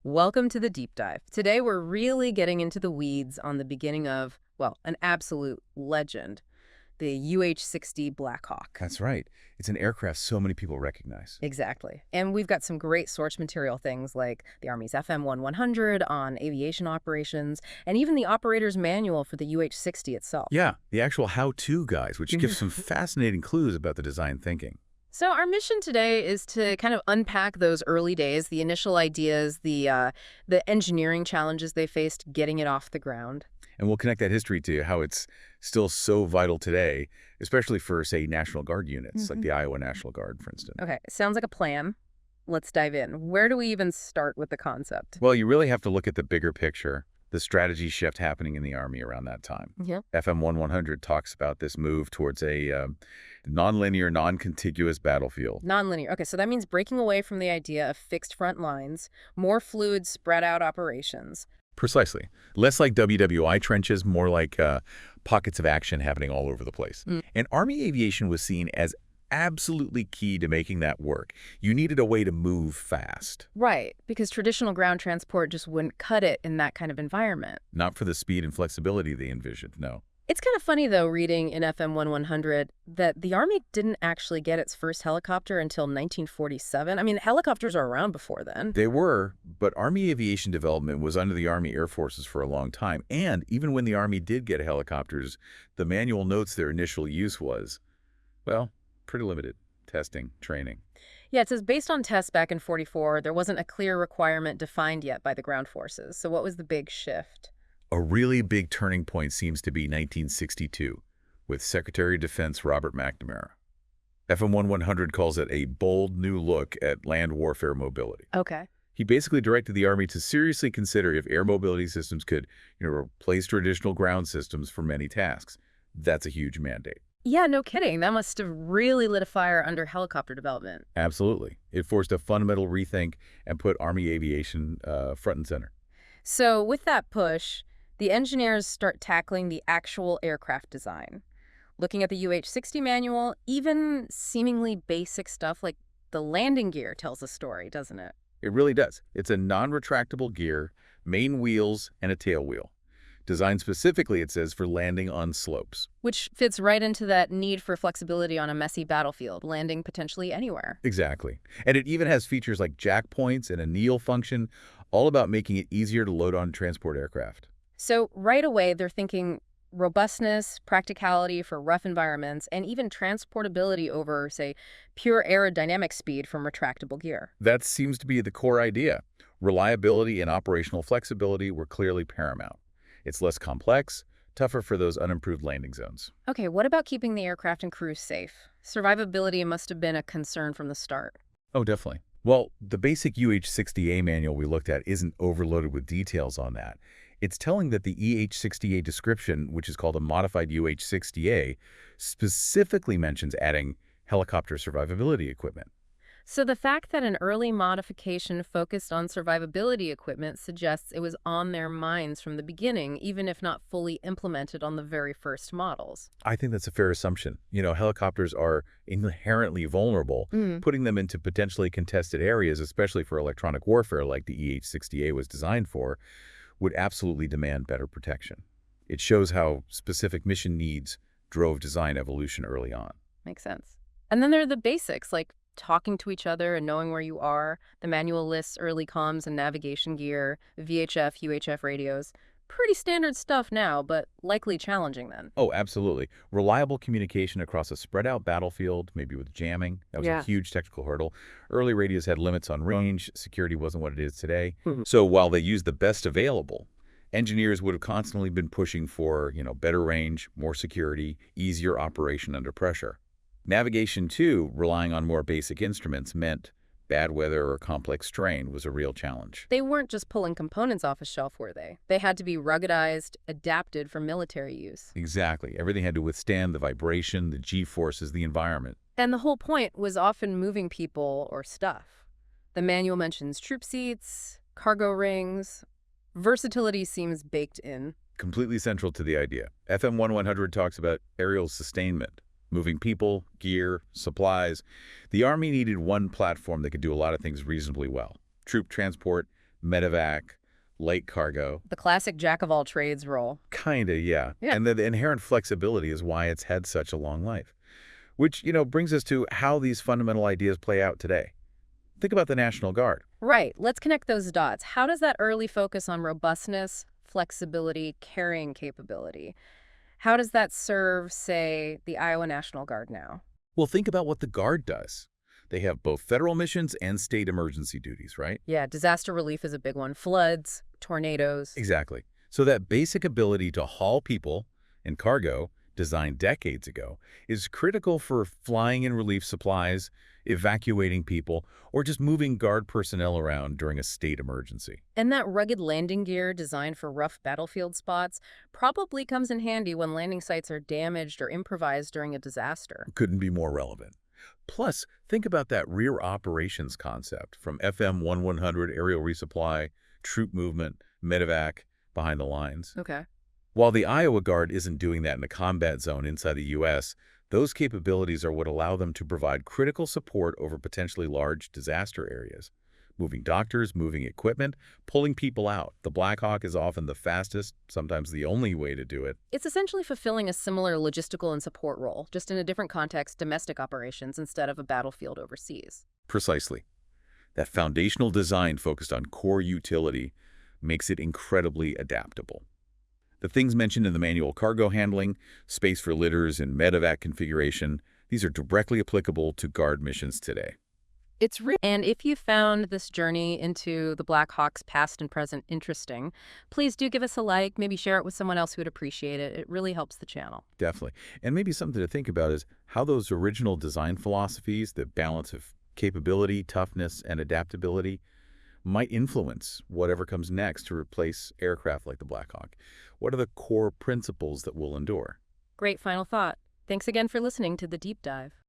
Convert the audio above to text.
Welcome to the deep dive. Today we're really getting into the weeds on the beginning of, well, an absolute legend, the UH-60 Blackhawk. That's right. It's an aircraft so many people recognize. Exactly. And we've got some great source material things like the Army's FM 1100 on aviation operations, and even the operator's manual for the UH-60 itself. Yeah, the actual how-to guides, which gives some fascinating clues about the design thinking. So our mission today is to kind of unpack those early days, the initial ideas, the engineering challenges they faced getting it off the ground. And we'll connect that history to how it's still so vital today, especially for, say, National Guard units, like the Iowa National Guard, for instance. Okay, sounds like a plan. Let's dive in. Where do we even start with the concept? Well, you really have to look at the bigger picture, the strategy shift happening in the Army around that time. Yeah. FM 1100 talks about this move towards a nonlinear, non-contiguous battlefield. Nonlinear. Okay, so that means breaking away from the idea of fixed front lines, more fluid, spread out operations. Precisely. Less like WWI trenches, more like pockets of action happening all over the place. And Army aviation was seen as absolutely key to making that work. You needed a way to move fast. Right, because traditional ground transport just wouldn't cut it in that kind of environment. Not for the speed and flexibility they envisioned, no. It's kind of funny, though, reading in FM 1100 that the Army didn't actually get its first helicopter until 1947. I mean, helicopters are around before then. They were, but Army aviation development was under the Army Air Forces for a long time. And even when the Army did get helicopters, the manual notes their initial use was, well, pretty limited. Testing, training. Yeah, it says based on tests back in 44, there wasn't a clear requirement defined yet by the ground forces. So what was the big shift? A really big turning point seems to be 1962, with Secretary of Defense Robert McNamara. FM 1100 calls it a bold new look at land warfare mobility. Okay. He basically directed the Army to seriously consider if air mobility systems could, replace traditional ground systems for many tasks. That's a huge mandate. Yeah, no kidding. That must have really lit a fire under helicopter development. Absolutely. It forced a fundamental rethink and put Army aviation front and center. So with that push, the engineers start tackling the actual aircraft design. Looking at the UH-60 manual, even seemingly basic stuff like the landing gear tells a story, doesn't it? It really does. It's a non-retractable gear, main wheels, and a tail wheel. Designed specifically, it says, for landing on slopes. Which fits right into that need for flexibility on a messy battlefield, landing potentially anywhere. Exactly. And it even has features like jack points and a kneel function, all about making it easier to load on transport aircraft. So right away, they're thinking robustness, practicality for rough environments, and even transportability over, say, pure aerodynamic speed from retractable gear. That seems to be the core idea. Reliability and operational flexibility were clearly paramount. It's less complex, tougher for those unimproved landing zones. Okay, what about keeping the aircraft and crew safe? Survivability must have been a concern from the start. Oh, definitely. Well, the basic UH-60A manual we looked at isn't overloaded with details on that. It's telling that the EH-60A description, which is called a modified UH-60A, specifically mentions adding helicopter survivability equipment. So the fact that an early modification focused on survivability equipment suggests it was on their minds from the beginning, even if not fully implemented on the very first models. I think that's a fair assumption. Helicopters are inherently vulnerable. Putting them into potentially contested areas, especially for electronic warfare like the EH-60A was designed for, would absolutely demand better protection. It shows how specific mission needs drove design evolution early on. Makes sense. And then there are the basics, like talking to each other and knowing where you are. The manual lists early comms and navigation gear, VHF, UHF radios. Pretty standard stuff now, but likely challenging then. Oh, absolutely. Reliable communication across a spread-out battlefield, maybe with jamming. That was a huge technical hurdle. Early radios had limits on range. Security wasn't what it is today. So while they used the best available, engineers would have constantly been pushing for, better range, more security, easier operation under pressure. Navigation, too, relying on more basic instruments, meant bad weather or complex terrain was a real challenge. They weren't just pulling components off a shelf, were they? They had to be ruggedized, adapted for military use. Exactly. Everything had to withstand the vibration, the G-forces, the environment. And the whole point was often moving people or stuff. The manual mentions troop seats, cargo rings. Versatility seems baked in. Completely central to the idea. FM 1100 talks about aerial sustainment, moving people, gear, supplies. The Army needed one platform that could do a lot of things reasonably well. Troop transport, medevac, light cargo. The classic jack-of-all-trades role. Kinda, yeah. Yeah. And the inherent flexibility is why it's had such a long life. Which, brings us to how these fundamental ideas play out today. Think about the National Guard. Right. Let's connect those dots. How does that early focus on robustness, flexibility, carrying capability, how does that serve, say, the Iowa National Guard now? Well, think about what the Guard does. They have both federal missions and state emergency duties, right? Yeah, disaster relief is a big one. Floods, tornadoes. Exactly. So that basic ability to haul people and cargo, designed decades ago, is critical for flying in relief supplies, evacuating people, or just moving Guard personnel around during a state emergency. And that rugged landing gear designed for rough battlefield spots probably comes in handy when landing sites are damaged or improvised during a disaster. Couldn't be more relevant. Plus, think about that rear operations concept from FM 1100 aerial resupply, troop movement, medevac, behind the lines. Okay. While the Iowa Guard isn't doing that in a combat zone inside the U.S., those capabilities are what allow them to provide critical support over potentially large disaster areas. Moving doctors, moving equipment, pulling people out. The Blackhawk is often the fastest, sometimes the only way to do it. It's essentially fulfilling a similar logistical and support role, just in a different context, domestic operations instead of a battlefield overseas. Precisely. That foundational design focused on core utility makes it incredibly adaptable. The things mentioned in the manual: cargo handling, space for litters, and medevac configuration, these are directly applicable to Guard missions today. And if you found this journey into the Blackhawks past and present interesting, please do give us a like, maybe share it with someone else who would appreciate it. It really helps the channel. Definitely. And maybe something to think about is how those original design philosophies, the balance of capability, toughness, and adaptability, might influence whatever comes next to replace aircraft like the Blackhawk. What are the core principles that will endure? Great final thought. Thanks again for listening to The Deep Dive.